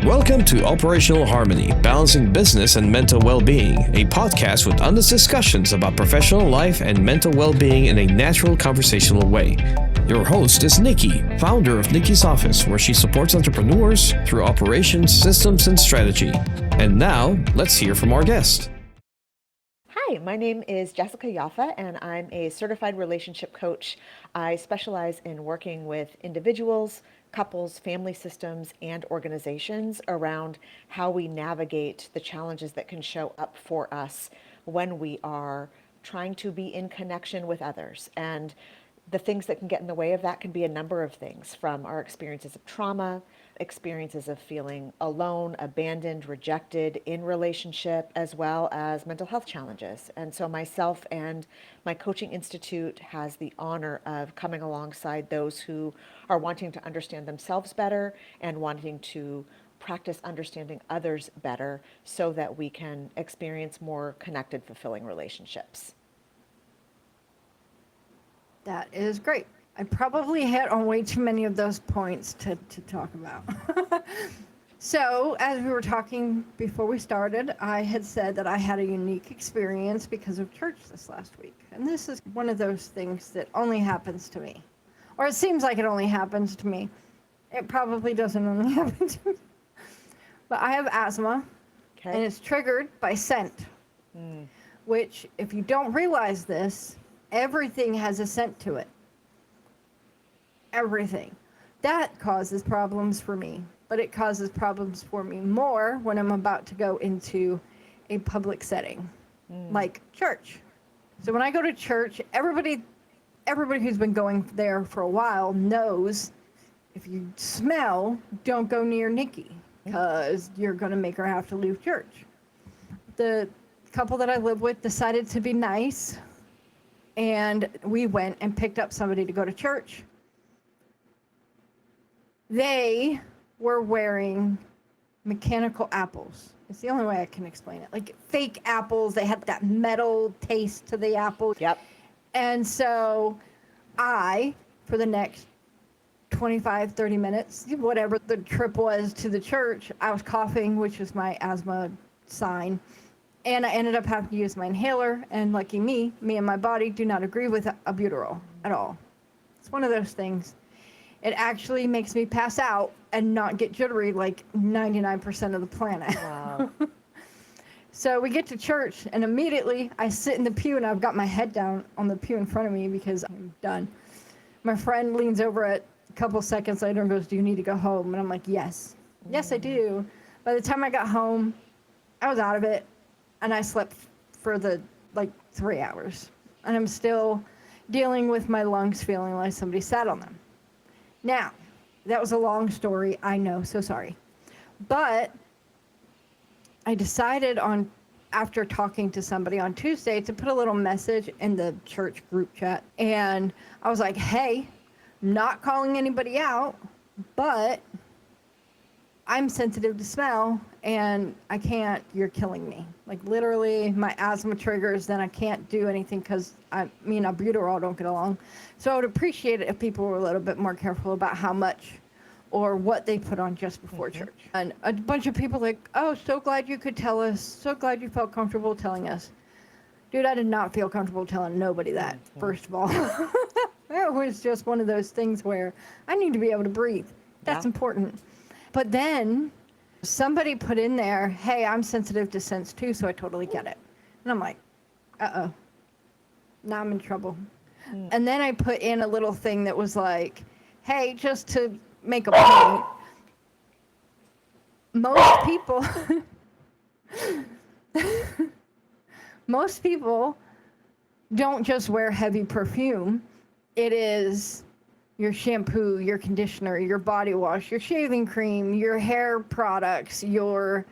Welcome to Operational Harmony, Balancing Business and Mental Well-Being, a podcast with honest discussions about professional life and mental well-being in a natural conversational way. Your host is Nikki, founder of Nikki's Office, where she supports entrepreneurs through operations, systems, and strategy. And now, let's hear from our guest. Hi, my name is Jessica Yaffa, and I'm a certified relationship coach. I specialize in working with individuals, couples, family systems, and organizations around how we navigate the challenges that can show up for us when we are trying to be in connection with others. And the things that can get in the way of that can be a number of things, from our experiences of trauma, experiences of feeling alone, abandoned, rejected in relationship, as well as mental health challenges. And so myself and my coaching institute has the honor of coming alongside those who are wanting to understand themselves better and wanting to practice understanding others better so that we can experience more connected, fulfilling relationships. That is great. I probably hit on way too many of those points to talk about. So, as we were talking before we started, I had said that I had a unique experience because of church this last week. And this is one of those things that only happens to me. Or it seems like it only happens to me. It probably doesn't only happen to me. But I have asthma, and it's triggered by scent, which, if you don't realize this, everything has a scent to it. Everything. That causes problems for me, but it causes problems for me more when I'm about to go into a public setting, like church. So when I go to church, everybody who's been going there for a while knows if you smell, don't go near Nikki, because you're going to make her have to leave church. The couple that I live with decided to be nice, and we went and picked up somebody to go to church. They were wearing mechanical apples. It's the only way I can explain it. Like fake apples. They had that metal taste to the apple. Yep. And so I, for the next 25, 30 minutes, whatever the trip was to the church, I was coughing, which is my asthma sign. And I ended up having to use my inhaler, and lucky me and my body do not agree with albuterol at all. It's one of those things. It actually makes me pass out and not get jittery like 99% of the planet. Wow. So we get to church, and immediately I sit in the pew, and I've got my head down on the pew in front of me because I'm done. My friend leans over a couple seconds later and goes, "Do you need to go home?" And I'm like, yes. Yes, I do. By the time I got home, I was out of it. And I slept for 3 hours. And I'm still dealing with my lungs feeling like somebody sat on them. Now, that was a long story, I know, so sorry. But I decided after talking to somebody on Tuesday to put a little message in the church group chat. And I was like, hey, not calling anybody out, but I'm sensitive to smell, and I can't, you're killing me. Like literally my asthma triggers, then I can't do anything because me and albuterol don't get along. So I would appreciate it if people were a little bit more careful about how much or what they put on just before church. And a bunch of people like, oh, so glad you could tell us. So glad you felt comfortable telling us. Dude, I did not feel comfortable telling nobody that, first of all. It was just one of those things where I need to be able to breathe. That's important. But then somebody put in there, hey, I'm sensitive to scents too, so I totally get it. And I'm like, uh-oh, now I'm in trouble. And then I put in a little thing that was like, hey, just to make a point, most people don't just wear heavy perfume. It is your shampoo, your conditioner, your body wash, your shaving cream, your hair products, your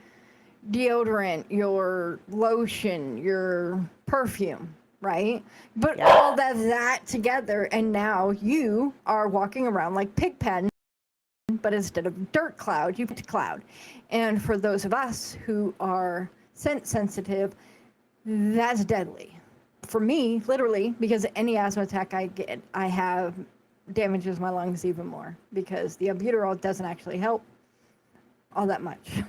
deodorant, your lotion, your perfume, right? But all that together, and now you are walking around like Pigpen, but instead of dirt cloud, you put cloud. And for those of us who are scent sensitive, that's deadly. For me, literally, because any asthma attack I get, I have damages my lungs even more because the albuterol doesn't actually help. all that much.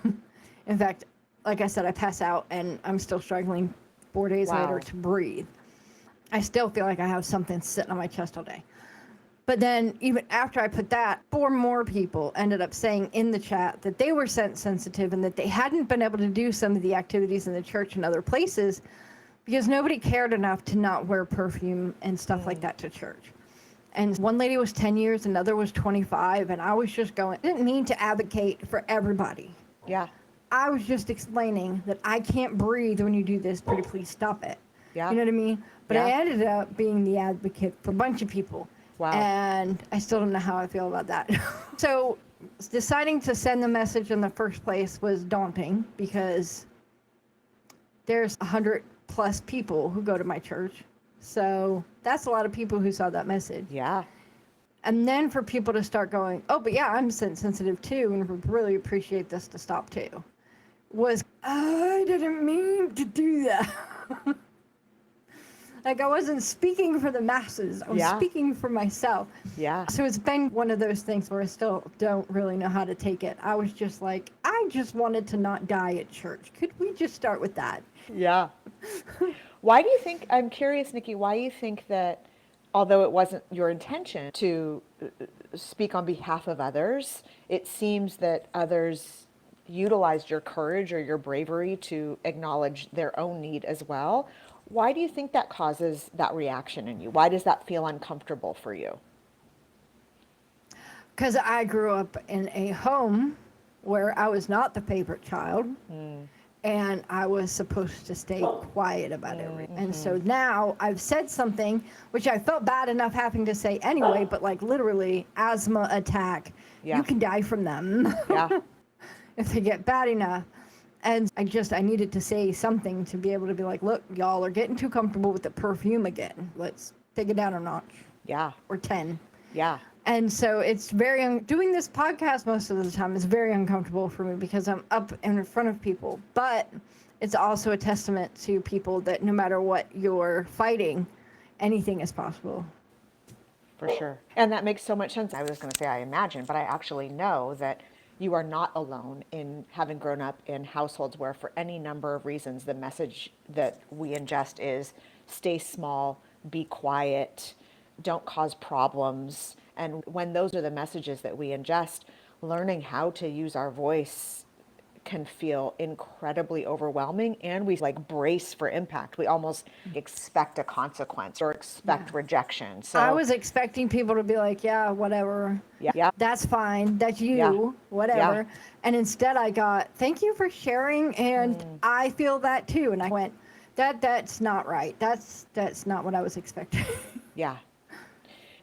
In fact, like I said, I pass out and I'm still struggling 4 days Wow. later to breathe. I still feel like I have something sitting on my chest all day. But then even after I put that, 4 more people ended up saying in the chat that they were scent sensitive and that they hadn't been able to do some of the activities in the church and other places because nobody cared enough to not wear perfume and stuff like that to church. And one lady was 10 years, another was 25, and I was just going, I didn't mean to advocate for everybody. Yeah. I was just explaining that I can't breathe when you do this, pretty please stop it. Yeah. You know what I mean? But I Yeah. ended up being the advocate for a bunch of people. Wow. And I still don't know how I feel about that. So deciding to send the message in the first place was daunting because there's 100 plus people who go to my church. So that's a lot of people who saw that message. Yeah. And then for people to start going, oh, but yeah, I'm scent sensitive too, and would really appreciate this to stop too, was, I didn't mean to do that. Like, I wasn't speaking for the masses. I was speaking for myself. Yeah. So it's been one of those things where I still don't really know how to take it. I was just like, I just wanted to not die at church. Could we just start with that? Yeah. Why do you think, I'm curious, Nikki, why you think that although it wasn't your intention to speak on behalf of others, it seems that others utilized your courage or your bravery to acknowledge their own need as well. Why do you think that causes that reaction in you? Why does that feel uncomfortable for you? Because I grew up in a home where I was not the favorite child. And I was supposed to stay quiet about everything. And so now I've said something, which I felt bad enough having to say anyway, but like literally asthma attack, you can die from them if they get bad enough. And I needed to say something to be able to be like, look, y'all are getting too comfortable with the perfume again. Let's take it down a notch. Yeah. Or 10. Yeah. And so it's doing this podcast most of the time is very uncomfortable for me because I'm up in front of people. But it's also a testament to people that no matter what you're fighting, anything is possible. For sure. And that makes so much sense. I was going to say I imagine, but I actually know that you are not alone in having grown up in households where for any number of reasons the message that we ingest is stay small, be quiet, don't cause problems. And when those are the messages that we ingest, learning how to use our voice can feel incredibly overwhelming, and we like brace for impact. We almost expect a consequence or expect rejection. So I was expecting people to be like, yeah, whatever. Yeah. That's fine. That's you, whatever. Yeah. And instead I got, thank you for sharing. And I feel that too. And I went, that's not right. That's not what I was expecting. Yeah.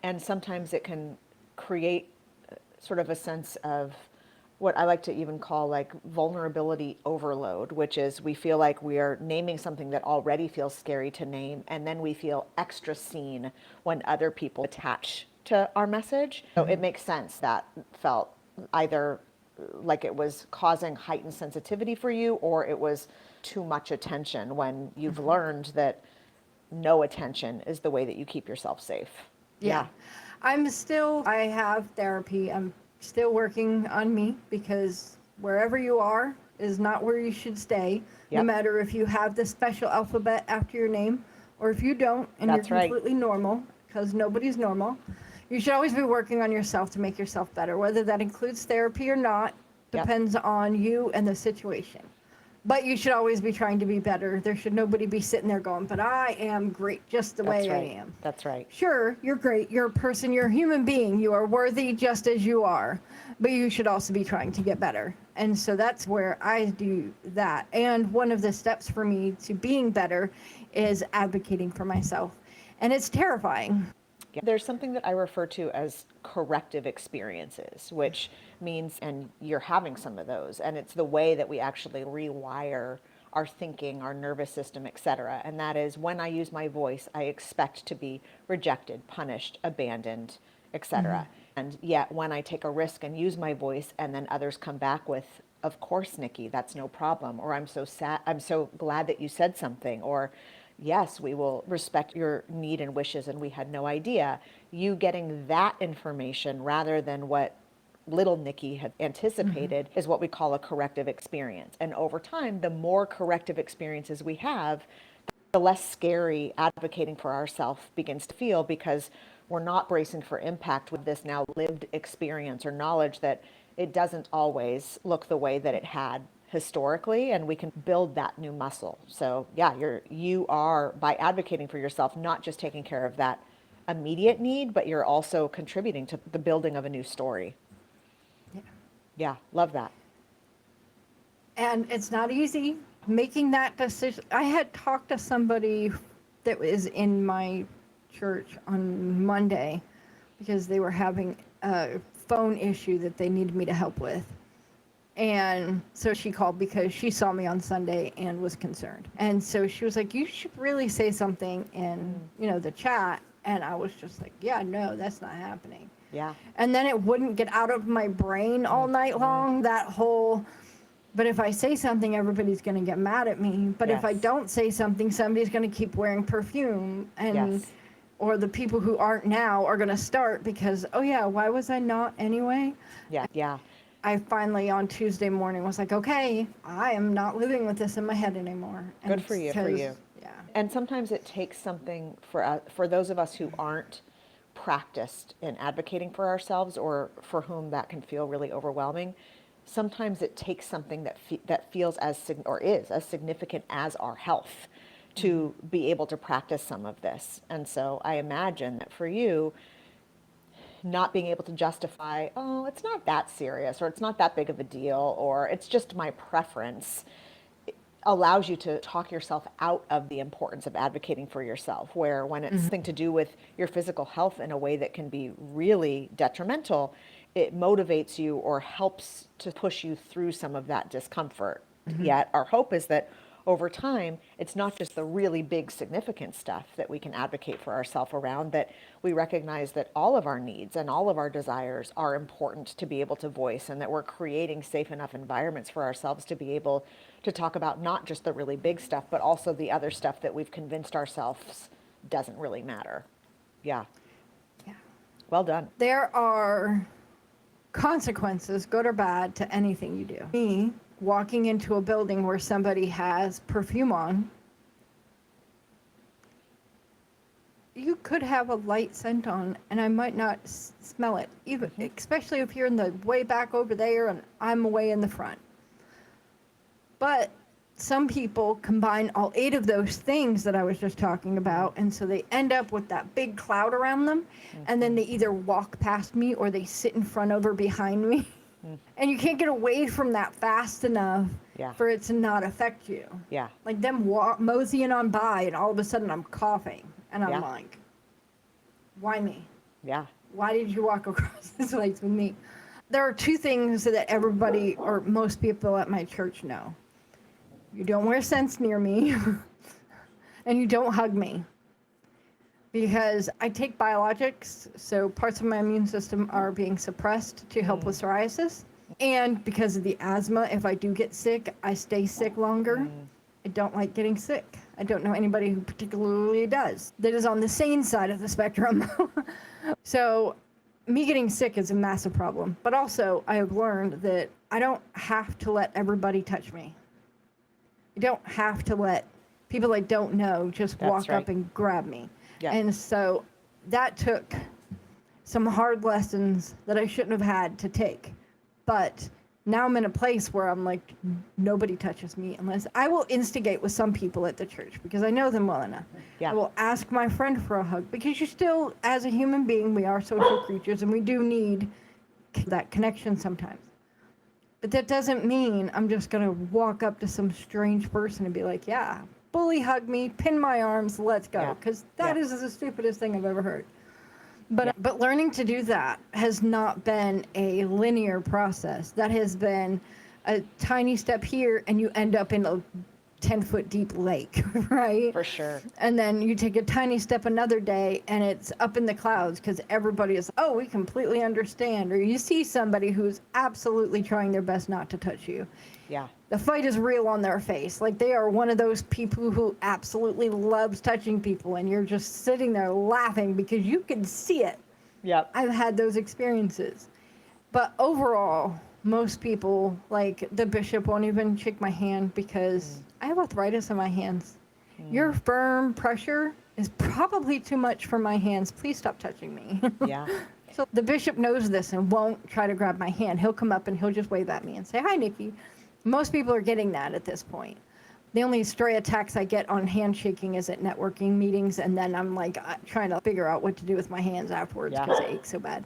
And sometimes it can create sort of a sense of what I like to even call like vulnerability overload, which is we feel like we are naming something that already feels scary to name, and then we feel extra seen when other people attach to our message. So it makes sense that felt either like it was causing heightened sensitivity for you, or it was too much attention when you've learned that no attention is the way that you keep yourself safe. Yeah. I have therapy. I'm still working on me because wherever you are is not where you should stay. No matter if you have the special alphabet after your name or if you don't and you're completely normal, because nobody's normal. You should always be working on yourself to make yourself better. Whether that includes therapy or not depends on you and the situation. But you should always be trying to be better. There should nobody be sitting there going, but I am great just the way I am. That's right. Sure, you're great. You're a person. You're a human being. You are worthy just as you are. But you should also be trying to get better. And so that's where I do that. And one of the steps for me to being better is advocating for myself. And it's terrifying. There's something that I refer to as corrective experiences, which means, and you're having some of those, and it's the way that we actually rewire our thinking, our nervous system, etc. And that is when I use my voice, I expect to be rejected, punished, abandoned, etc. And yet when I take a risk and use my voice and then others come back with, of course, Nikki, that's no problem, or I'm so sad, I'm so glad that you said something, or yes, we will respect your need and wishes and we had no idea. You getting that information rather than what little Nikki had anticipated is what we call a corrective experience. And over time, the more corrective experiences we have, the less scary advocating for ourselves begins to feel, because we're not bracing for impact with this now lived experience or knowledge that it doesn't always look the way that it had historically, and we can build that new muscle. So yeah, you are, by advocating for yourself, not just taking care of that immediate need, but you're also contributing to the building of a new story. Yeah, love that. And it's not easy making that decision. I had talked to somebody that was in my church on Monday because they were having a phone issue that they needed me to help with. And so she called because she saw me on Sunday and was concerned. And so she was like, you should really say something in, the chat. And I was just like, yeah, no, that's not happening. Yeah. And then it wouldn't get out of my brain all night long, that whole, but if I say something, everybody's going to get mad at me. But if I don't say something, somebody's going to keep wearing perfume. And or the people who aren't now are going to start because, oh yeah, why was I not anyway? Yeah. I finally on Tuesday morning was like, okay, I am not living with this in my head anymore. Good for you. Yeah. And sometimes it takes something for those of us who aren't practiced in advocating for ourselves, or for whom that can feel really overwhelming. Sometimes it takes something that feels as significant as our health to be able to practice some of this. And so I imagine that for you, not being able to justify, oh, it's not that serious, or it's not that big of a deal, or it's just my preference, allows you to talk yourself out of the importance of advocating for yourself, where when it's something to do with your physical health in a way that can be really detrimental, it motivates you or helps to push you through some of that discomfort. Yet our hope is that over time, it's not just the really big significant stuff that we can advocate for ourselves around, that we recognize that all of our needs and all of our desires are important to be able to voice, and that we're creating safe enough environments for ourselves to be able to talk about not just the really big stuff, but also the other stuff that we've convinced ourselves doesn't really matter. Yeah. Well done. There are consequences, good or bad, to anything you do. Me walking into a building where somebody has perfume on, you could have a light scent on and I might not smell it, even especially if you're in the way back over there and I'm way in the front. But some people combine all 8 of those things that I was just talking about, and so they end up with that big cloud around them, and then they either walk past me or they sit in front of or behind me. And you can't get away from that fast enough for it to not affect you. Yeah. Like them moseying on by, and all of a sudden I'm coughing, and I'm like, why me? Yeah. Why did you walk across this place with me? There are 2 things that everybody, or most people at my church, know. You don't wear scents near me, and you don't hug me. Because I take biologics, so parts of my immune system are being suppressed to help with psoriasis. And because of the asthma, if I do get sick, I stay sick longer. I don't like getting sick. I don't know anybody who particularly does. That is on the sane side of the spectrum. So me getting sick is a massive problem. But also, I have learned that I don't have to let everybody touch me. I don't have to let people I don't know just walk up and grab me. Yeah. And so that took some hard lessons that I shouldn't have had to take. But now I'm in a place where I'm like, nobody touches me unless I will instigate with some people at the church because I know them well enough. Yeah. I will ask my friend for a hug because you still, as a human being, we are social creatures and we do need that connection sometimes. But that doesn't mean I'm just going to walk up to some strange person and be like, yeah, bully hug me, pin my arms, let's go. Because that is the stupidest thing I've ever heard. But learning to do that has not been a linear process. That has been a tiny step here and you end up in a 10-foot deep lake, right? For sure. And then you take a tiny step another day and it's up in the clouds because everybody is, oh, we completely understand. Or you see somebody who's absolutely trying their best not to touch you. Yeah. The fight is real on their face. Like they are one of those people who absolutely loves touching people and you're just sitting there laughing because you can see it. Yep. I've had those experiences. But overall, most people, like the bishop, won't even shake my hand because I have arthritis in my hands. Your firm pressure is probably too much for my hands. Please stop touching me. Yeah. So the bishop knows this and won't try to grab my hand. He'll come up and he'll just wave at me and say, "Hi, Nikki." Most people are getting that at this point. The only stray attacks I get on handshaking is at networking meetings, and then I'm like trying to figure out what to do with my hands afterwards because they ache so bad.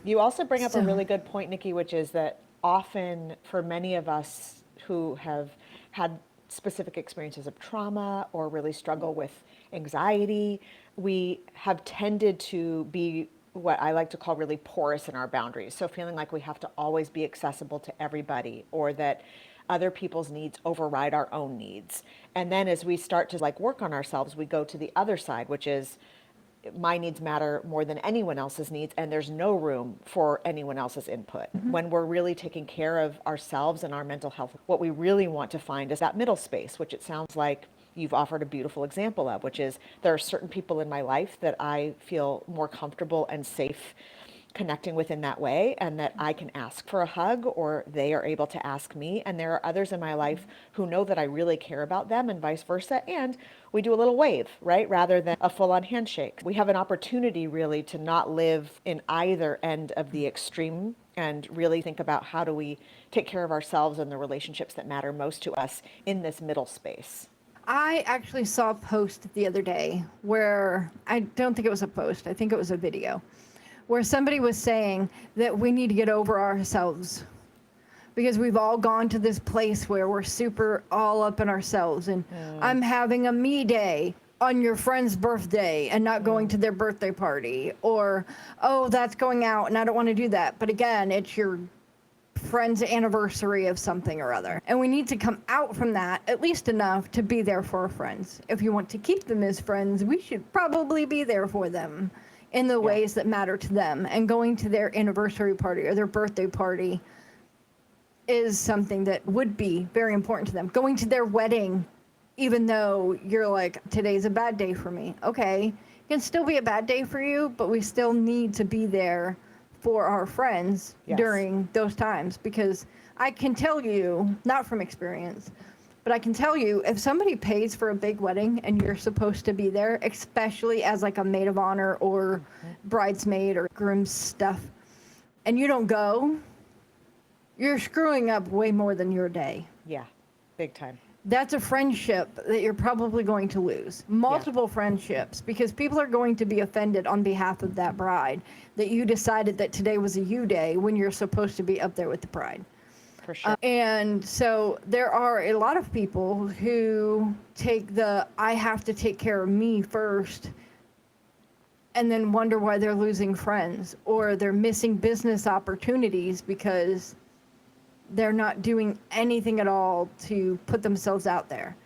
You also bring up a really good point, Nikki, which is that often for many of us who have had specific experiences of trauma or really struggle with anxiety, we have tended to be what I like to call really porous in our boundaries. So feeling like we have to always be accessible to everybody, or that other people's needs override our own needs. And then as we start to like work on ourselves, we go to the other side, which is my needs matter more than anyone else's needs, and there's no room for anyone else's input. When we're really taking care of ourselves and our mental health, what we really want to find is that middle space, which it sounds like you've offered a beautiful example of, which is there are certain people in my life that I feel more comfortable and safe connecting with in that way, and that I can ask for a hug or they are able to ask me. And there are others in my life who know that I really care about them and vice versa. And we do a little wave, right? Rather than a full-on handshake. We have an opportunity really to not live in either end of the extreme and really think about how do we take care of ourselves and the relationships that matter most to us in this middle space. I actually saw a post the other day where, I don't think it was a post, I think it was a video, where somebody was saying that we need to get over ourselves because we've all gone to this place where we're super all up in ourselves, and I'm having a me day on your friend's birthday and not going to their birthday party, or, oh, that's going out and I don't want to do that. But again, it's your friend's anniversary of something or other. And we need to come out from that at least enough to be there for our friends. If you want to keep them as friends, we should probably be there for them in the ways that matter to them. And going to their anniversary party or their birthday party is something that would be very important to them. Going to their wedding, even though you're like, today's a bad day for me. Okay, it can still be a bad day for you, but we still need to be there for our friends during those times. Because I can tell you, not from experience, but I can tell you, if somebody pays for a big wedding and you're supposed to be there, especially as like a maid of honor or bridesmaid or groom's stuff, and you don't go, you're screwing up way more than your day. Yeah, big time. That's a friendship that you're probably going to lose. Multiple friendships, because people are going to be offended on behalf of that bride that you decided that today was a you day when you're supposed to be up there with the bride. For sure. And so there are a lot of people who take the I have to take care of me first and then wonder why they're losing friends or they're missing business opportunities because they're not doing anything at all to put themselves out there.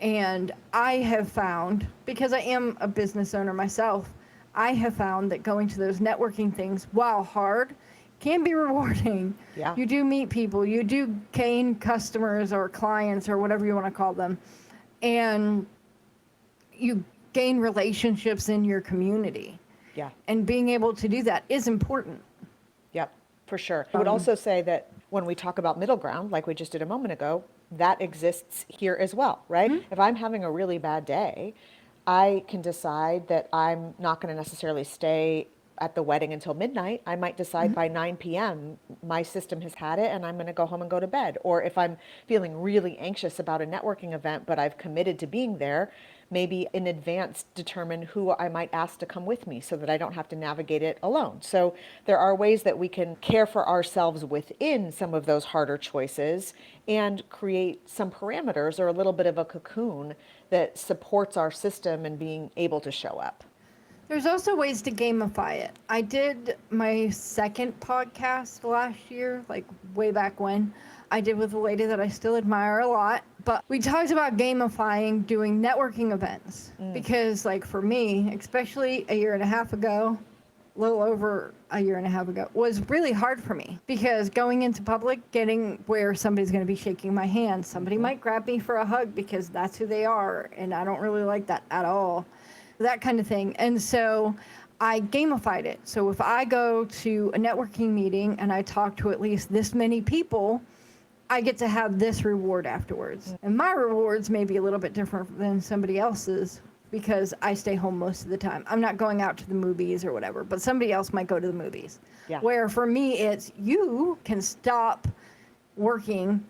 And I have found, because I am a business owner myself, I have found that going to those networking things, while hard, can be rewarding. Yeah. You do meet people, you do gain customers or clients or whatever you want to call them, and you gain relationships in your community. Yeah. And being able to do that is important. Yep, for sure. I would also say that when we talk about middle ground, like we just did a moment ago, that exists here as well, right? Mm-hmm. If I'm having a really bad day, I can decide that I'm not going to necessarily stay at the wedding until midnight. I might decide by 9 p.m. my system has had it and I'm going to go home and go to bed. Or if I'm feeling really anxious about a networking event, but I've committed to being there, maybe in advance determine who I might ask to come with me so that I don't have to navigate it alone. So there are ways that we can care for ourselves within some of those harder choices and create some parameters or a little bit of a cocoon that supports our system and being able to show up. There's also ways to gamify it. I did my second podcast last year, like way back when. I did with a lady that I still admire a lot. But we talked about gamifying doing networking events. Because like for me, especially a year and a half ago, a little over a year and a half ago, was really hard for me. Because going into public, getting where somebody's going to be shaking my hand, somebody might grab me for a hug because that's who they are. And I don't really like that at all. That kind of thing. And so I gamified it. So if I go to a networking meeting and I talk to at least this many people, I get to have this reward afterwards. And my rewards may be a little bit different than somebody else's because I stay home most of the time. I'm not going out to the movies or whatever, but somebody else might go to the movies. Yeah. Where for me, it's you can stop working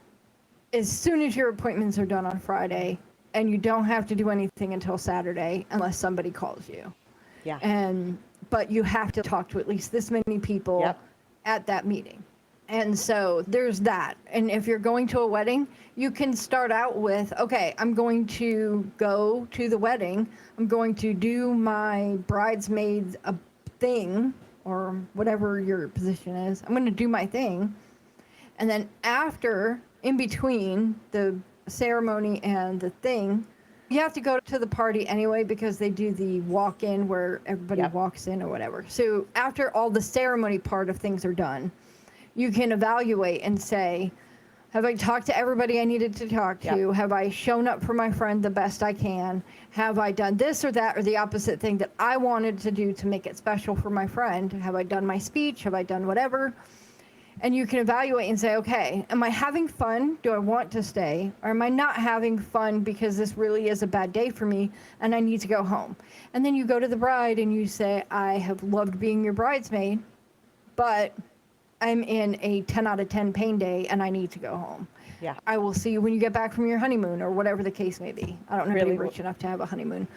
as soon as your appointments are done on Friday, and you don't have to do anything until Saturday unless somebody calls you. Yeah. But you have to talk to at least this many people Yep. at that meeting. And so there's that. And if you're going to a wedding, you can start out with, okay, I'm going to go to the wedding. I'm going to do my bridesmaid thing, or whatever your position is. I'm going to do my thing. And then after, in between the ceremony and the thing, you have to go to the party anyway because they do the walk-in where everybody Yep. walks in or whatever. So after all the ceremony part of things are done, you can evaluate and say, have I talked to everybody I needed to talk to? Yep. Have I shown up for my friend the best I can? Have I done this or that or the opposite thing that I wanted to do to make it special for my friend? Have I done my speech? Have I done whatever? And you can evaluate and say, okay, am I having fun? Do I want to stay? Or am I not having fun because this really is a bad day for me and I need to go home? And then you go to the bride and you say, I have loved being your bridesmaid, but I'm in a 10 out of 10 pain day and I need to go home. Yeah. I will see you when you get back from your honeymoon or whatever the case may be. I don't know if Really you're rich enough to have a honeymoon.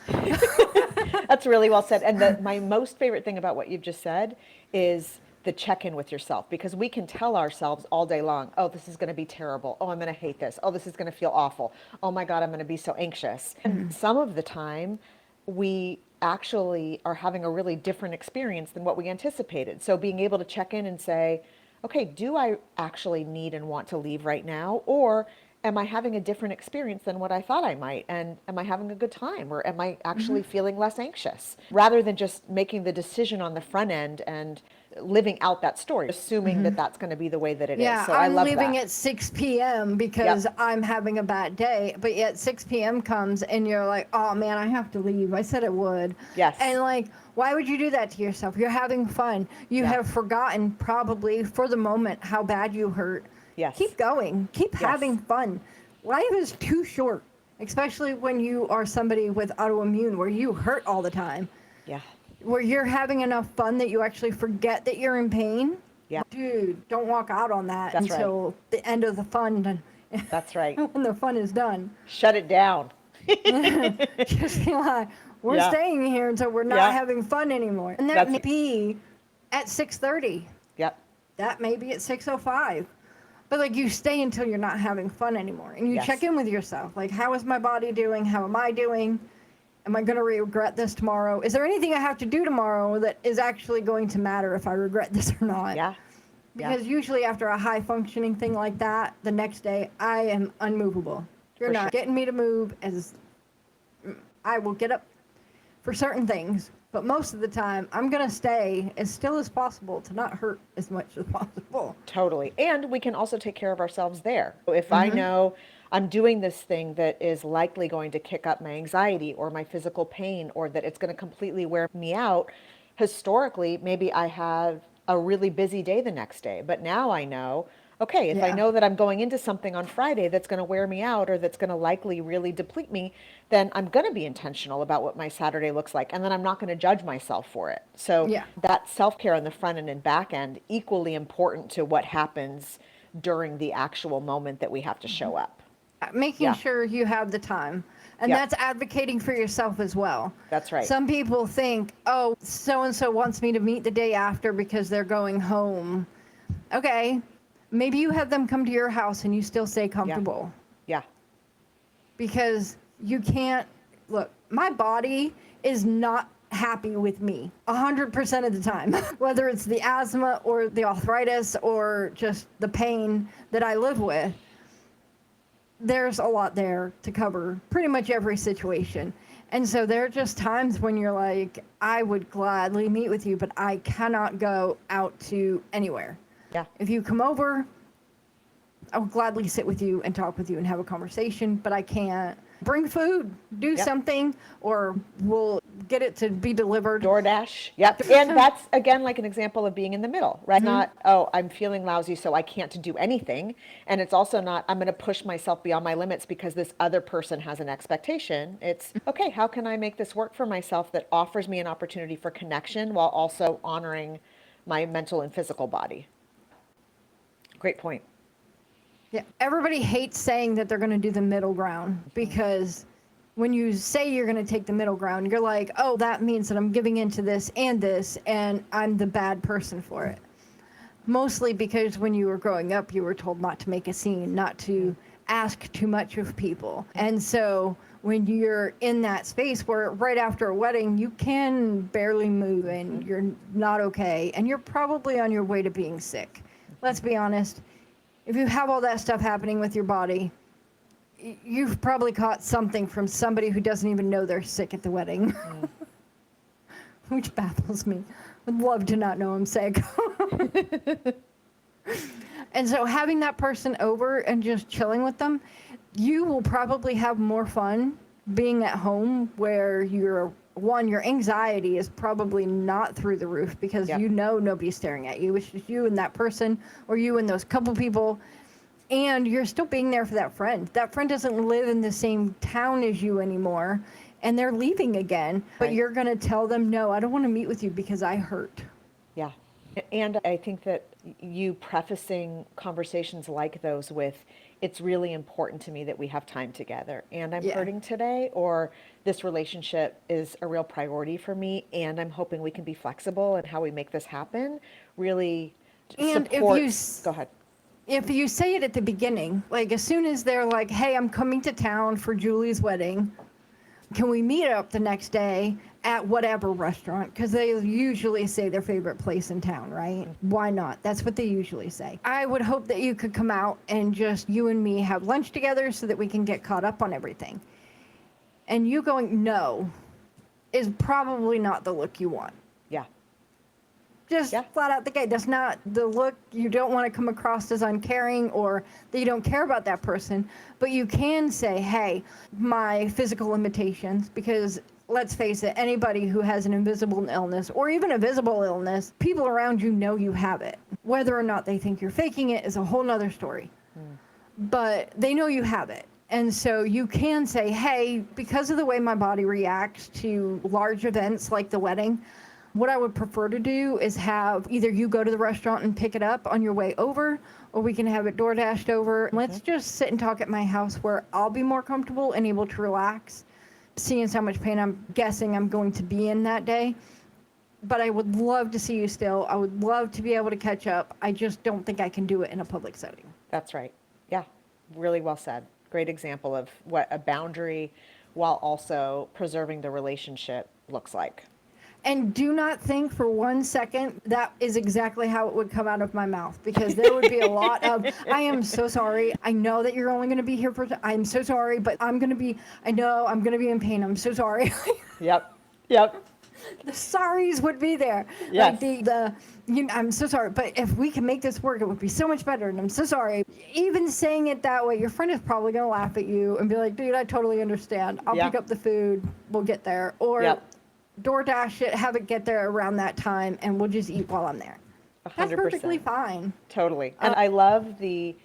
That's really well said. And my most favorite thing about what you've just said is the check-in with yourself, because we can tell ourselves all day long, oh, this is going to be terrible. Oh, I'm going to hate this. Oh, this is going to feel awful. Oh my God, I'm going to be so anxious. And some of the time we actually are having a really different experience than what we anticipated. So being able to check in and say, okay, do I actually need and want to leave right now? Or am I having a different experience than what I thought I might? And am I having a good time? Or am I actually feeling less anxious? Rather than just making the decision on the front end and living out that story, assuming that that's going to be the way that it Yeah, is. So I'm I love leaving that. at 6 p.m. because I'm having a bad day, but yet 6 p.m. comes and you're like, oh man, I have to leave. I said I would. Yes. And like, why would you do that to yourself? You're having fun. You have forgotten probably for the moment how bad you hurt. Yes. Keep going. Keep having fun. Life is too short, especially when you are somebody with autoimmune where you hurt all the time. Yeah. Where you're having enough fun that you actually forget that you're in pain. Yeah. Dude, don't walk out on that That's until the end of the fun. That's right. When the fun is done. Shut it down. Just be like, we're staying here until we're not having fun anymore. And that may be at 6:30. Yep. That may be at 6:05. But like you stay until you're not having fun anymore. And you check in with yourself. Like, how is my body doing? How am I doing? Am I going to regret this tomorrow? Is there anything I have to do tomorrow that is actually going to matter if I regret this or not? Yeah. Because usually after a high functioning thing like that, the next day I am unmovable. You're not getting me to move. As I will get up for certain things, but most of the time I'm going to stay as still as possible to not hurt as much as possible. Totally. And we can also take care of ourselves there. If I know I'm doing this thing that is likely going to kick up my anxiety or my physical pain, or that it's going to completely wear me out, historically, maybe I have a really busy day the next day. But now I know, okay, if I know that I'm going into something on Friday that's going to wear me out or that's going to likely really deplete me, then I'm going to be intentional about what my Saturday looks like. And then I'm not going to judge myself for it. So that self-care on the front end and back end, equally important to what happens during the actual moment that we have to show up. Making sure you have the time. And that's advocating for yourself as well. That's right. Some people think, oh, so-and-so wants me to meet the day after because they're going home. Okay, maybe you have them come to your house and you still stay comfortable. Yeah. Because you can't, look, my body is not happy with me 100% of the time. Whether it's the asthma or the arthritis or just the pain that I live with. There's a lot there to cover pretty much every situation. And so there are just times when you're like, I would gladly meet with you, but I cannot go out to anywhere. Yeah. If you come over, I will gladly sit with you and talk with you and have a conversation, but I can't bring food, do something, or we'll get it to be delivered. DoorDash. Yep. And that's, again, like an example of being in the middle, right? Not, oh, I'm feeling lousy, so I can't do anything. And it's also not, I'm going to push myself beyond my limits because this other person has an expectation. It's, okay, how can I make this work for myself that offers me an opportunity for connection while also honoring my mental and physical body? Great point. Yeah, everybody hates saying that they're going to do the middle ground, because when you say you're going to take the middle ground, you're like, oh, that means that I'm giving into this, and I'm the bad person for it. Mostly because when you were growing up, you were told not to make a scene, not to ask too much of people. And so when you're in that space where right after a wedding, you can barely move and you're not okay, and you're probably on your way to being sick. Let's be honest. If you have all that stuff happening with your body, you've probably caught something from somebody who doesn't even know they're sick at the wedding, which baffles me. Would love to not know I'm sick. And so having that person over and just chilling with them, you will probably have more fun being at home where your anxiety is probably not through the roof, because you know nobody's staring at you. It's just you and that person, or you and those couple people. And you're still being there for that friend. That friend doesn't live in the same town as you anymore, and they're leaving again. But you're going to tell them, no, I don't want to meet with you because I hurt. Yeah. And I think that you prefacing conversations like those with, it's really important to me that we have time together, and I'm hurting today, or this relationship is a real priority for me, and I'm hoping we can be flexible in how we make this happen, really supports. Go ahead. If you say it at the beginning, like as soon as they're like, hey, I'm coming to town for Julie's wedding, can we meet up the next day at whatever restaurant? Because they usually say their favorite place in town, right? Why not? That's what they usually say. I would hope that you could come out and just you and me have lunch together so that we can get caught up on everything. And you going, no, is probably not the look you want. Yeah. Just flat out the gate. That's not the look. You don't want to come across as uncaring or that you don't care about that person. But you can say, hey, my physical limitations, because let's face it, anybody who has an invisible illness or even a visible illness, people around you know you have it. Whether or not they think you're faking it is a whole nother story. But they know you have it. And so you can say, hey, because of the way my body reacts to large events like the wedding, what I would prefer to do is have either you go to the restaurant and pick it up on your way over, or we can have it DoorDashed over. Let's just sit and talk at my house where I'll be more comfortable and able to relax, seeing how much pain I'm guessing I'm going to be in that day. But I would love to see you still. I would love to be able to catch up. I just don't think I can do it in a public setting. That's right. Yeah, really well said. Great example of what a boundary while also preserving the relationship looks like. And do not think for 1 second that is exactly how it would come out of my mouth, because there would be a lot of, I am so sorry. I know that you're only going to be here I'm so sorry, but I know I'm going to be in pain. I'm so sorry. Yep. The sorries would be there. Yes. Like I'm so sorry, but if we can make this work, it would be so much better. And I'm so sorry. Even saying it that way, your friend is probably going to laugh at you and be like, dude, I totally understand. I'll pick up the food. We'll get there. Or DoorDash it, have it get there around that time, and we'll just eat while I'm there. 100%. That's perfectly fine. Totally. And I love the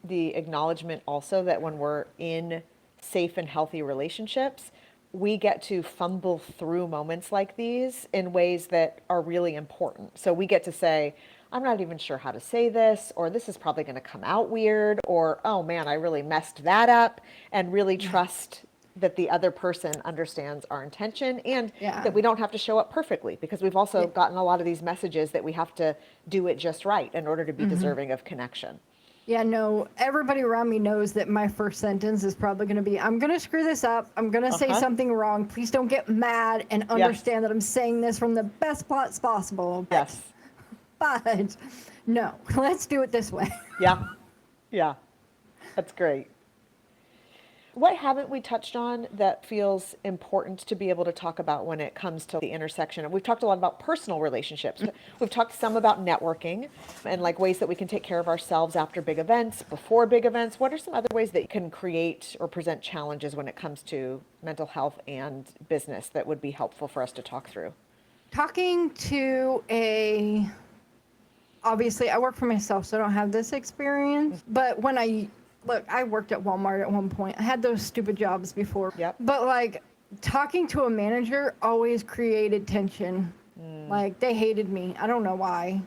acknowledgement also that when we're in safe and healthy relationships, we get to fumble through moments like these in ways that are really important. So we get to say, I'm not even sure how to say this, or this is probably going to come out weird, or, oh man, I really messed that up, and really trust that the other person understands our intention, and that we don't have to show up perfectly, because we've also gotten a lot of these messages that we have to do it just right in order to be deserving of connection. Yeah, no, everybody around me knows that my first sentence is probably going to be, I'm going to screw this up. I'm going to say something wrong. Please don't get mad and understand that I'm saying this from the best plots possible. Yes. But no, let's do it this way. Yeah. That's great. What haven't we touched on that feels important to be able to talk about when it comes to the intersection? We've talked a lot about personal relationships. But we've talked some about networking and like ways that we can take care of ourselves after big events, before big events. What are some other ways that you can create or present challenges when it comes to mental health and business that would be helpful for us to talk through? Talking to obviously I work for myself, so I don't have this experience, but when I worked at Walmart at one point. I had those stupid jobs before. Yep. But like talking to a manager always created tension. Like they hated me. I don't know why.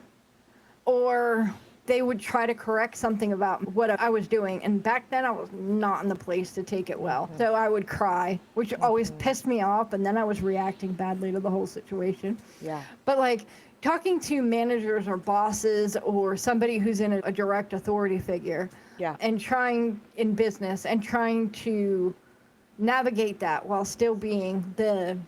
Or they would try to correct something about what I was doing. And back then I was not in the place to take it well. So I would cry, which always pissed me off. And then I was reacting badly to the whole situation. Yeah. But like talking to managers or bosses or somebody who's in a direct authority figure, and trying in business and trying to navigate that while still being the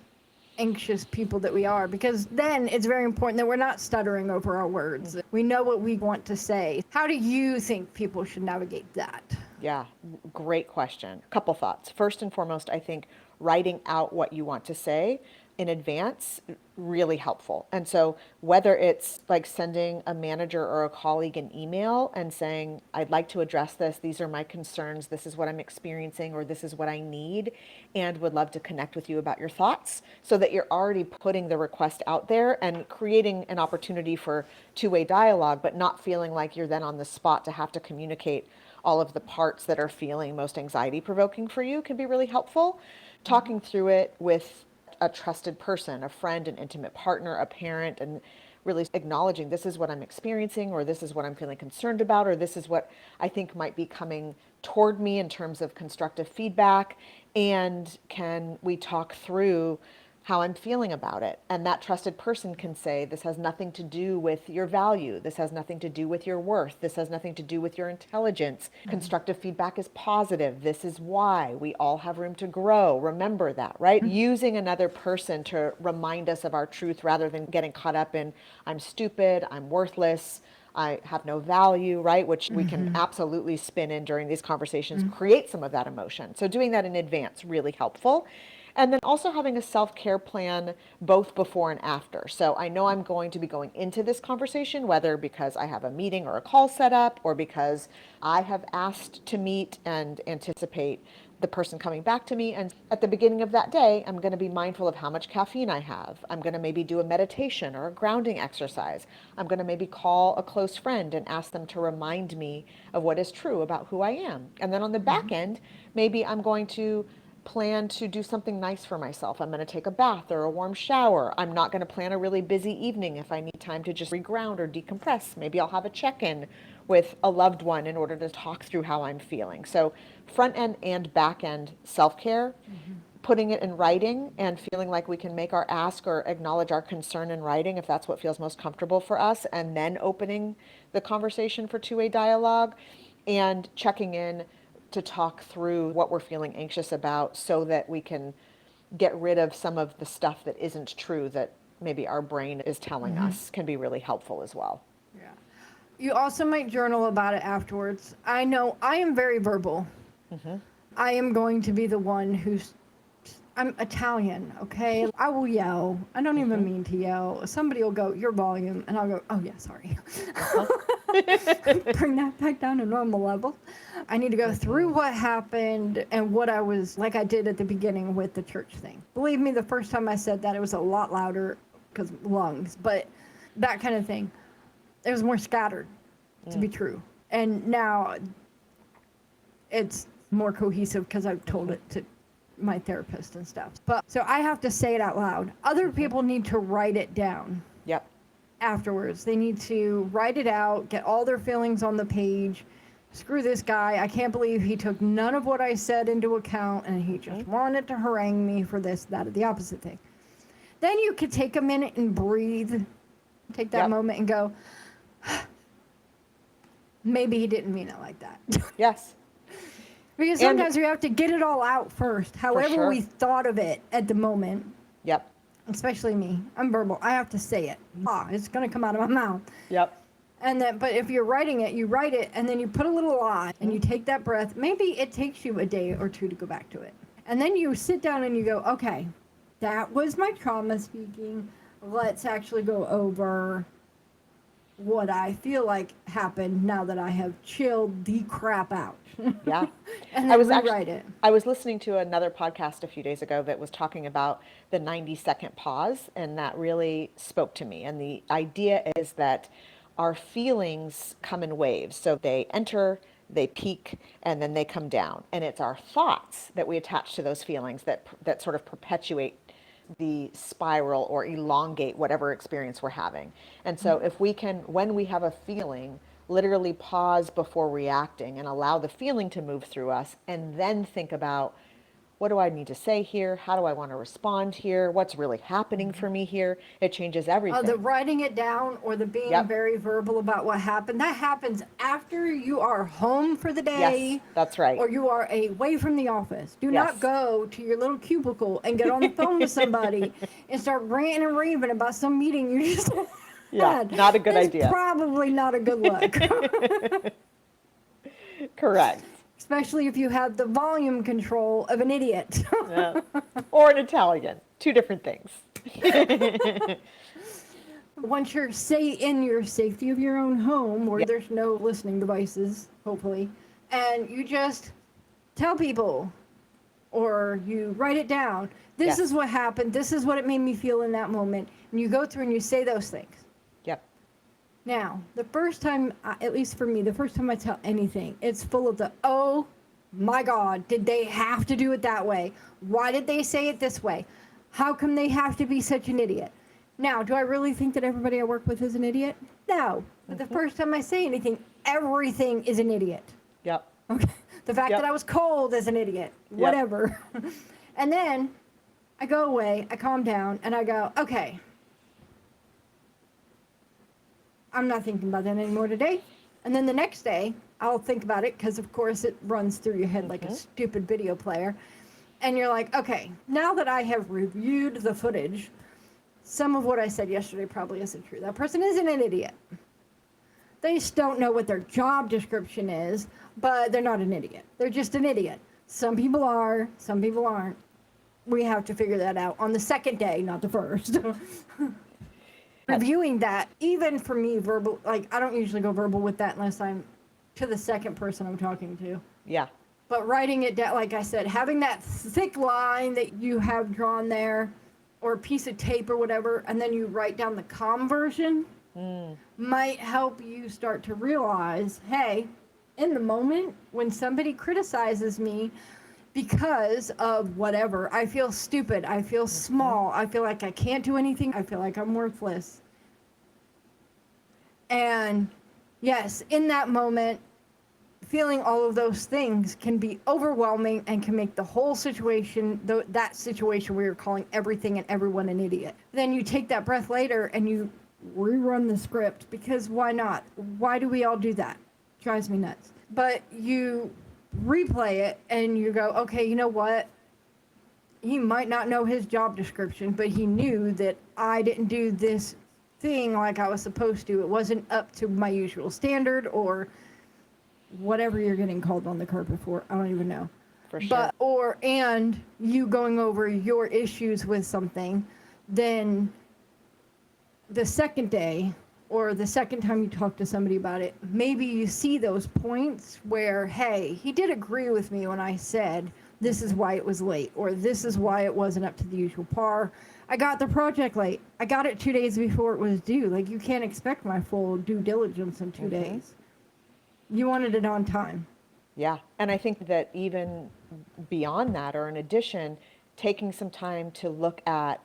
anxious people that we are, because then it's very important that we're not stuttering over our words. We know what we want to say. How do you think people should navigate that? Yeah, great question. A couple thoughts. First and foremost, I think writing out what you want to say in advance, really helpful. And so whether it's like sending a manager or a colleague an email and saying, I'd like to address this, these are my concerns, this is what I'm experiencing, or this is what I need, and would love to connect with you about your thoughts, so that you're already putting the request out there and creating an opportunity for two-way dialogue, but not feeling like you're then on the spot to have to communicate all of the parts that are feeling most anxiety provoking for you can be really helpful. Talking through it with a trusted person, a friend, an intimate partner, a parent, and really acknowledging this is what I'm experiencing, or this is what I'm feeling concerned about, or this is what I think might be coming toward me in terms of constructive feedback. And can we talk through how I'm feeling about it? And that trusted person can say, this has nothing to do with your value. This has nothing to do with your worth. This has nothing to do with your intelligence. Constructive feedback is positive. This is why. We all have room to grow. Remember that, right? Using another person to remind us of our truth rather than getting caught up in, I'm stupid, I'm worthless, I have no value, right? Which we can absolutely spin in during these conversations, create some of that emotion. So doing that in advance, really helpful. And then also having a self-care plan both before and after. So I know I'm going to be going into this conversation, whether because I have a meeting or a call set up, or because I have asked to meet and anticipate the person coming back to me. And at the beginning of that day, I'm going to be mindful of how much caffeine I have. I'm going to maybe do a meditation or a grounding exercise. I'm going to maybe call a close friend and ask them to remind me of what is true about who I am. And then on the back end, maybe I'm going to plan to do something nice for myself. I'm going to take a bath or a warm shower. I'm not going to plan a really busy evening if I need time to just reground or decompress. Maybe I'll have a check-in with a loved one in order to talk through how I'm feeling. So front end and back end self-care, putting it in writing and feeling like we can make our ask or acknowledge our concern in writing if that's what feels most comfortable for us, and then opening the conversation for two-way dialogue and checking in to talk through what we're feeling anxious about so that we can get rid of some of the stuff that isn't true that maybe our brain is telling us, can be really helpful as well. Yeah. You also might journal about it afterwards. I know I am very verbal. I am going to be the one I'm Italian, okay? I will yell. I don't even mean to yell. Somebody will go, your volume, and I'll go, oh yeah, sorry. Bring that back down to normal level. I need to go through what happened and what I was, like I did at the beginning with the church thing. Believe me, the first time I said that, it was a lot louder because lungs, but that kind of thing. It was more scattered, to be true. And now it's more cohesive because I've told it to my therapist and stuff. But so I have to say it out loud. Other people need to write it down. Yep. Afterwards, they need to write it out, get all their feelings on the page. Screw this guy. I can't believe he took none of what I said into account and he just wanted to harangue me for this, that, or the opposite thing. Then you could take a minute and breathe. Take that moment and go, maybe he didn't mean it like that. Yes. Because sometimes we have to get it all out first, however we thought of it at the moment. Yep. Especially me. I'm verbal. I have to say it. It's going to come out of my mouth. Yep. And then, but if you're writing it, you write it and then you put a little line and you take that breath. Maybe it takes you a day or two to go back to it. And then you sit down and you go, okay, that was my trauma speaking. Let's actually go over what I feel like happened now that I have chilled the crap out. Yeah. And then rewrite it. I was listening to another podcast a few days ago that was talking about the 90-second pause, and that really spoke to me. And the idea is that our feelings come in waves. So they enter, they peak, and then they come down. And it's our thoughts that we attach to those feelings that sort of perpetuate the spiral or elongate whatever experience we're having. And so if we can, when we have a feeling, literally pause before reacting and allow the feeling to move through us, and then think about, what do I need to say here? How do I want to respond here? What's really happening for me here? It changes everything. The writing it down or the being very verbal about what happened, that happens after you are home for the day. Yes, that's right. Or you are away from the office. Do not go to your little cubicle and get on the phone with somebody and start ranting and raving about some meeting you just had. Not a good idea. Probably not a good look. Correct. Especially if you have the volume control of an idiot. Yeah. Or an Italian. Two different things. Once you're in your safety of your own home, where there's no listening devices, hopefully, and you just tell people, or you write it down, this is what happened, this is what it made me feel in that moment, and you go through and you say those things. Yep. Now, the first time, at least for me, the first time I tell anything, it's full of the, oh my God, did they have to do it that way? Why did they say it this way? How come they have to be such an idiot? Now, do I really think that everybody I work with is an idiot? No. But the first time I say anything, everything is an idiot. Yep. Okay. The fact that I was cold is an idiot. Whatever. And then I go away, I calm down, and I go, okay, I'm not thinking about that anymore today. And then the next day, I'll think about it, because of course it runs through your head like a stupid video player. And you're like, okay, now that I have reviewed the footage, some of what I said yesterday probably isn't true. That person isn't an idiot. They just don't know what their job description is, but they're not an idiot. They're just an idiot. Some people are, some people aren't. We have to figure that out on the second day, not the first. Reviewing that, even for me, verbal, like I don't usually go verbal with that unless I'm to the second person I'm talking to. Yeah. But writing it down, like I said, having that thick line that you have drawn there, or a piece of tape or whatever, and then you write down the calm version, might help you start to realize, hey, in the moment when somebody criticizes me because of whatever, I feel stupid, I feel small, I feel like I can't do anything, I feel like I'm worthless. And yes, in that moment, feeling all of those things can be overwhelming and can make the whole situation, that situation where you're calling everything and everyone an idiot. Then you take that breath later and you rerun the script, because why not? Why do we all do that? Drives me nuts. But you replay it and you go, okay, you know what? He might not know his job description, but he knew that I didn't do this thing like I was supposed to. It wasn't up to my usual standard, or whatever you're getting called on the carpet for. I don't even know. For sure. And you going over your issues with something, then the second day or the second time you talk to somebody about it, maybe you see those points where, hey, he did agree with me when I said this is why it was late, or this is why it wasn't up to the usual par. I got the project late. I got it 2 days before it was due. Like, you can't expect my full due diligence in 2 days. You wanted it on time. Yeah. And I think that even beyond that, or in addition, taking some time to look at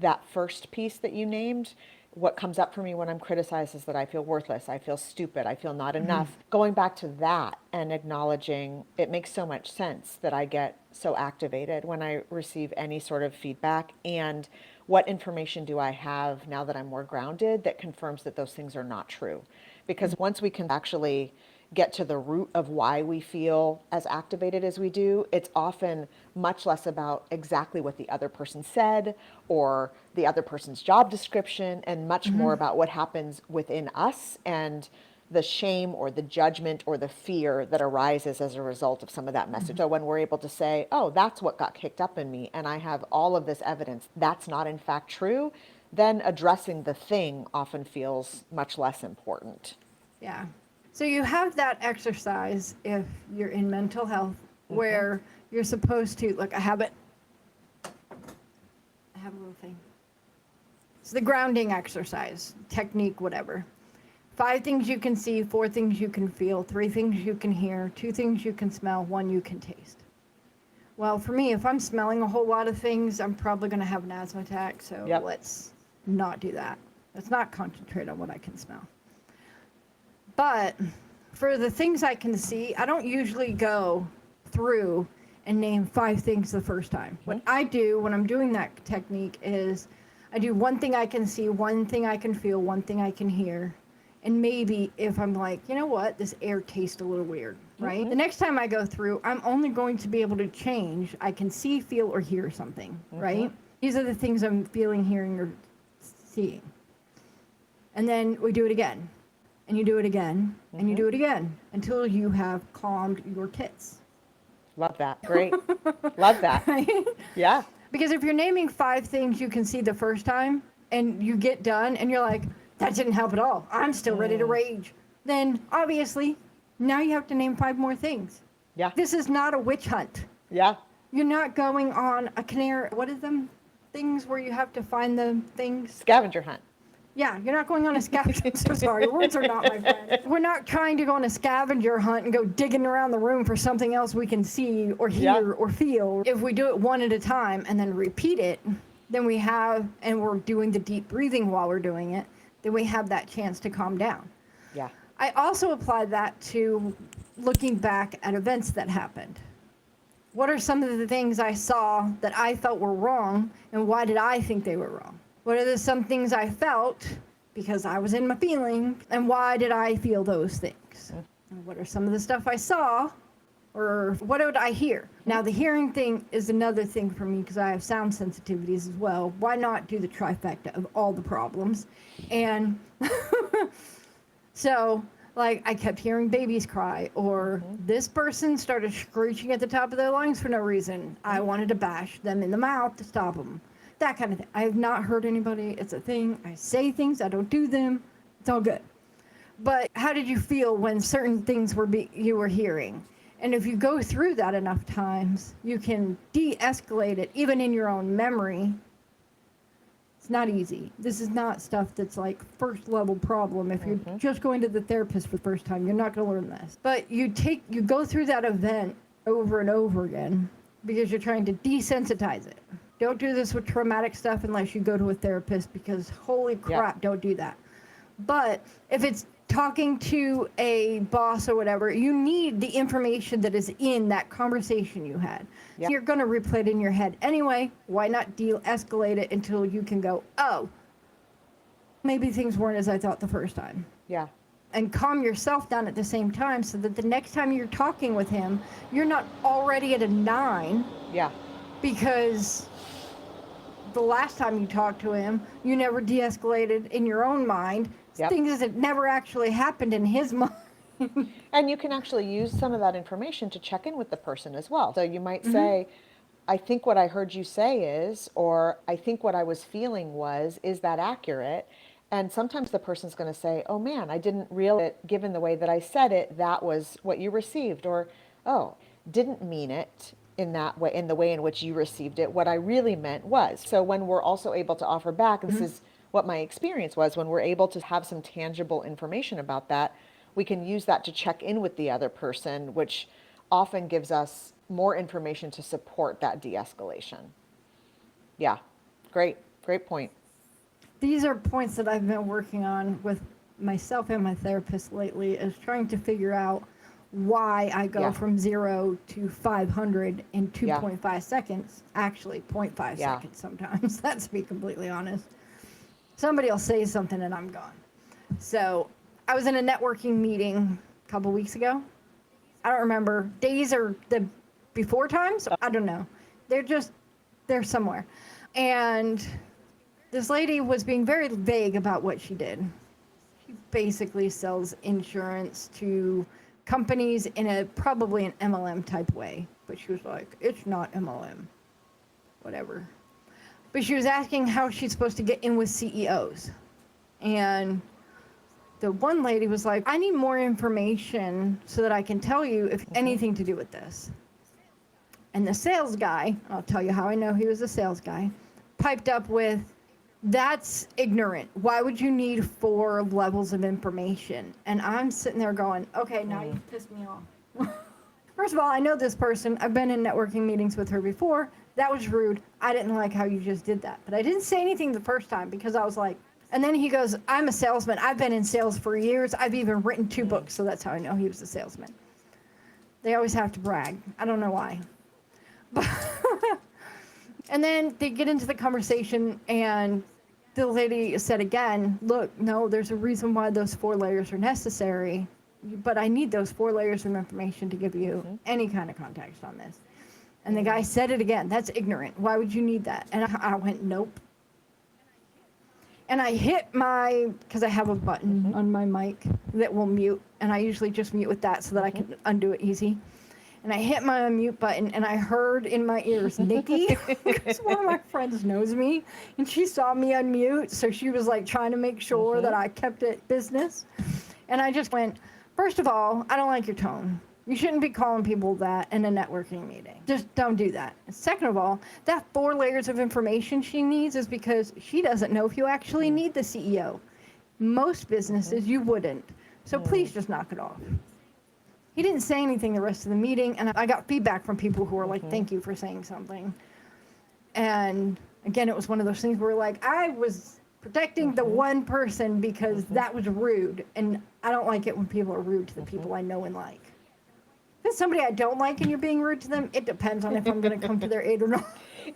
that first piece that you named, what comes up for me when I'm criticized is that I feel worthless, I feel stupid, I feel not enough. Going back to that and acknowledging, it makes so much sense that I get so activated when I receive any sort of feedback. And what information do I have now that I'm more grounded that confirms that those things are not true? Because once we can actually get to the root of why we feel as activated as we do, it's often much less about exactly what the other person said or the other person's job description, and much more about what happens within us and the shame or the judgment or the fear that arises as a result of some of that message. So when we're able to say, oh, that's what got kicked up in me, and I have all of this evidence that's not in fact true, then addressing the thing often feels much less important. Yeah. So you have that exercise if you're in mental health where you're supposed to, look, I have a little thing. It's the grounding exercise, technique, whatever. 5 things you can see, 4 things you can feel, 3 things you can hear, 2 things you can smell, 1 you can taste. Well, for me, if I'm smelling a whole lot of things, I'm probably going to have an asthma attack. So let's not do that. Let's not concentrate on what I can smell. But for the things I can see, I don't usually go through and name 5 things the first time. What I do when I'm doing that technique is I do 1 thing I can see, 1 thing I can feel, 1 thing I can hear. And maybe if I'm like, you know what, this air tastes a little weird, right? The next time I go through, I'm only going to be able to change. I can see, feel, or hear something, right? These are the things I'm feeling, hearing, or seeing. And then we do it again. And you do it again, and you do it again, until you have calmed your tits. Love that. Great. Love that. Right? Yeah. Because if you're naming 5 things you can see the first time, and you get done, and you're like, that didn't help at all, I'm still ready to rage, then obviously, now you have to name 5 more things. Yeah. This is not a witch hunt. Yeah. You're not going on a canary, what is them things where you have to find the things? Scavenger hunt. Yeah, you're not going on a scavenger. So sorry, words are not my friend. We're not trying to go on a scavenger hunt and go digging around the room for something else we can see or hear or feel. If we do it 1 at a time and then repeat it, then we have, and we're doing the deep breathing while we're doing it, then we have that chance to calm down. Yeah. I also apply that to looking back at events that happened. What are some of the things I saw that I felt were wrong, and why did I think they were wrong? What are some things I felt because I was in my feeling, and why did I feel those things? And what are some of the stuff I saw, or what did I hear? Now, the hearing thing is another thing for me because I have sound sensitivities as well. Why not do the trifecta of all the problems? And so, like, I kept hearing babies cry, or this person started screeching at the top of their lungs for no reason. I wanted to bash them in the mouth to stop them. That kind of thing. I have not hurt anybody. It's a thing. I say things. I don't do them. It's all good. But how did you feel when certain things you were hearing? And if you go through that enough times, you can de-escalate it, even in your own memory. It's not easy. This is not stuff that's like first level problem. If you're just going to the therapist for the first time, you're not going to learn this. But you go through that event over and over again because you're trying to desensitize it. Don't do this with traumatic stuff unless you go to a therapist, because holy crap, don't do that. But if it's talking to a boss or whatever, you need the information that is in that conversation you had. So you're going to replay it in your head anyway. Why not de-escalate it until you can go, oh, maybe things weren't as I thought the first time. Yeah. And calm yourself down at the same time so that the next time you're talking with him, you're not already at a 9. Yeah. Because the last time you talked to him, you never de-escalated in your own mind. Things that never actually happened in his mind. And you can actually use some of that information to check in with the person as well. So you might say, I think what I heard you say is, or I think what I was feeling was, is that accurate? And sometimes the person's going to say, oh man, I didn't realize it, given the way that I said it, that was what you received. Or, oh, didn't mean it in that way, in the way in which you received it. What I really meant was. So when we're also able to offer back, this is what my experience was, when we're able to have some tangible information about that, we can use that to check in with the other person, which often gives us more information to support that de-escalation. Yeah, great point. These are points that I've been working on with myself and my therapist lately, is trying to figure out why I go from 0 to 500 in 2.5 seconds, actually 0.5 seconds sometimes, let's be completely honest. Somebody will say something and I'm gone. So I was in a networking meeting a couple weeks ago. I don't remember. Days or the before times? I don't know. They're somewhere. And this lady was being very vague about what she did. She basically sells insurance to companies in probably an MLM type way. But she was like, it's not MLM. Whatever. But she was asking how she's supposed to get in with CEOs. And the one lady was like, I need more information so that I can tell you if anything to do with this. And the sales guy, I'll tell you how I know he was a sales guy, piped up with, that's ignorant. Why would you need 4 levels of information? And I'm sitting there going, okay, now you pissed me off. First of all, I know this person. I've been in networking meetings with her before. That was rude. I didn't like how you just did that. But I didn't say anything the first time because I was like, and then he goes, I'm a salesman. I've been in sales for years. I've even written 2 books. So that's how I know he was a salesman. They always have to brag. I don't know why. But and then they get into the conversation and the lady said again, look, no, there's a reason why those 4 layers are necessary. But I need those 4 layers of information to give you any kind of context on this. And the guy said it again. That's ignorant. Why would you need that? And I went, nope. And I hit because I have a button on my mic that will mute. And I usually just mute with that so that I can undo it easy. And I hit my unmute button and I heard in my ears, Nikki, because one of my friends knows me. And she saw me unmute. So she was like trying to make sure that I kept it business. And I just went, first of all, I don't like your tone. You shouldn't be calling people that in a networking meeting. Just don't do that. Second of all, that 4 layers of information she needs is because she doesn't know if you actually need the CEO. Most businesses, you wouldn't. So please just knock it off. He didn't say anything the rest of the meeting, and I got feedback from people who were like, thank you for saying something. And again, it was one of those things where like, I was protecting the one person because that was rude. And I don't like it when people are rude to the people I know and like. If it's somebody I don't like and you're being rude to them, it depends on if I'm going to come to their aid or not.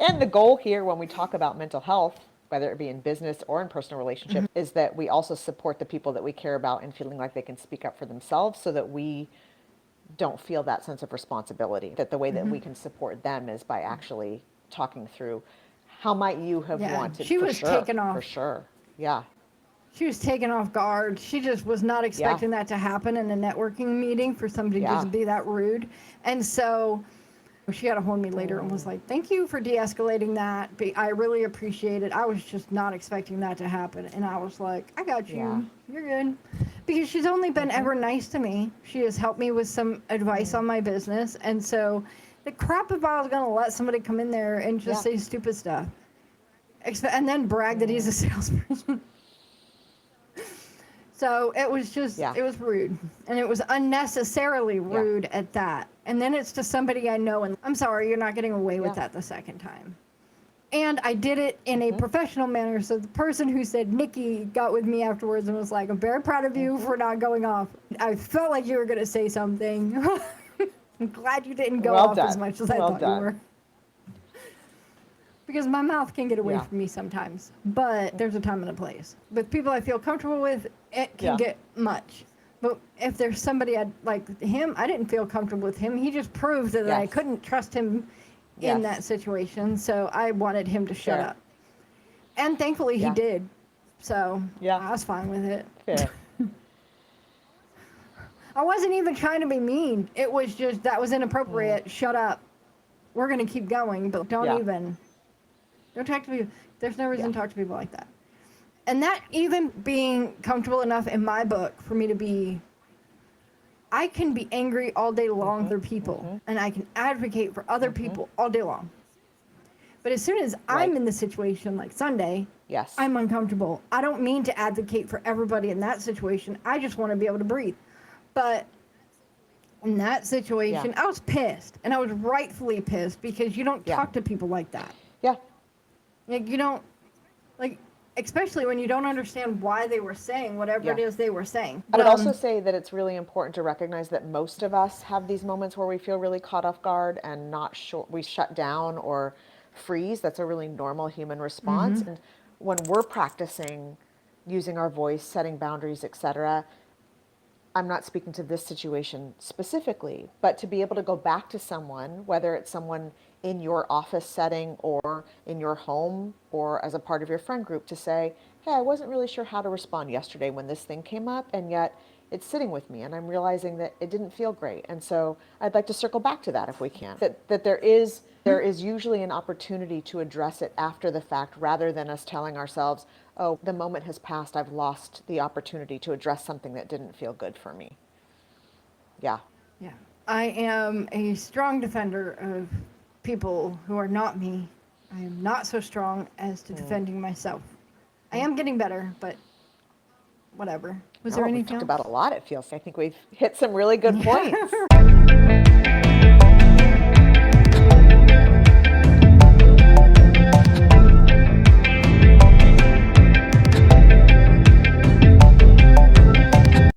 And the goal here when we talk about mental health, whether it be in business or in personal relationship, is that we also support the people that we care about and feeling like they can speak up for themselves so that we don't feel that sense of responsibility, that the way that we can support them is by actually talking through how might you have wanted. She was taken off. For sure. Yeah. She was taken off guard. She just was not expecting that to happen in a networking meeting for somebody to just be that rude. And so she got a hold of me later and was like, thank you for de-escalating that. I really appreciate it. I was just not expecting that to happen. And I was like, I got you. Yeah. You're good. Because she's only been ever nice to me. She has helped me with some advice on my business. And so the crap if I was going to let somebody come in there and just say stupid stuff. And then brag that he's a salesperson. So it was just, it was rude. And it was unnecessarily rude at that. And then it's to somebody I know, and I'm sorry, you're not getting away with that the second time. And I did it in a professional manner. So the person who said Nikki got with me afterwards and was like, I'm very proud of you for not going off. I felt like you were going to say something. I'm glad you didn't go off as much as I thought you were. Because my mouth can get away from me sometimes. But there's a time and a place. With people I feel comfortable with, it can get much. But if there's somebody like him, I didn't feel comfortable with him. He just proved that I couldn't trust him in that situation. So I wanted him to shut up. And thankfully he did. So I was fine with it. Fair. I wasn't even trying to be mean. It was just, that was inappropriate. Shut up. We're going to keep going, but don't talk to people. There's no reason to talk to people like that. And that even being comfortable enough in my book for me to be, I can be angry all day long for people, and I can advocate for other people all day long. But as soon as I'm in the situation like Sunday, I'm uncomfortable. I don't mean to advocate for everybody in that situation. I just want to be able to breathe. But in that situation, I was pissed, and I was rightfully pissed because you don't talk to people like that. Yeah. Like, you don't, like, especially when you don't understand why they were saying whatever it is they were saying. I would also say that it's really important to recognize that most of us have these moments where we feel really caught off guard and not sure, we shut down or freeze. That's a really normal human response. And when we're practicing using our voice, setting boundaries, etc., I'm not speaking to this situation specifically, but to be able to go back to someone, whether it's someone in your office setting or in your home or as a part of your friend group, to say, hey, I wasn't really sure how to respond yesterday when this thing came up, and yet it's sitting with me and I'm realizing that it didn't feel great. And so I'd like to circle back to that if we can. That there is usually an opportunity to address it after the fact, rather than us telling ourselves, oh, the moment has passed, I've lost the opportunity to address something that didn't feel good for me. Yeah. Yeah. I am a strong defender of people who are not me. I am not so strong as to defending myself. I am getting better, but whatever. Was there We've anything talked else? about a lot, it feels. I think we've hit some really good points.